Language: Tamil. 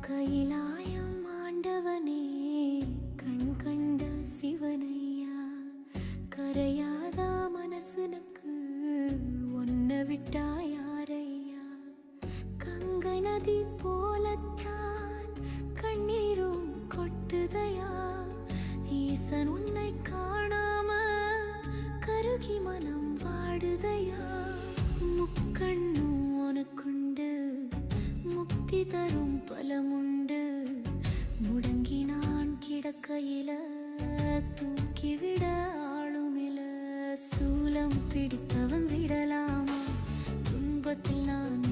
கைலாயம் ஆண்டவனே, கண் கண்ட சிவனையா, கரையாதா மனசுனுக்கு ஒன்ன விட்டா யாரையா? கங்கை நதி போலத்தான் கண்ணீரும் கொட்டுதையா, ஈசன் உன்னை காணாம கருகி மனம் வாடுதையா? முக்கண்ணும் உனக்குண்டு, முக்தி தரும் பலமுண்டு, முடங்கி நான் கிடக்கையில தூக்கிவிட ஆளுமில. சூலம் பிடித்தவன் விடலாமா? துன்பத்தில் நான்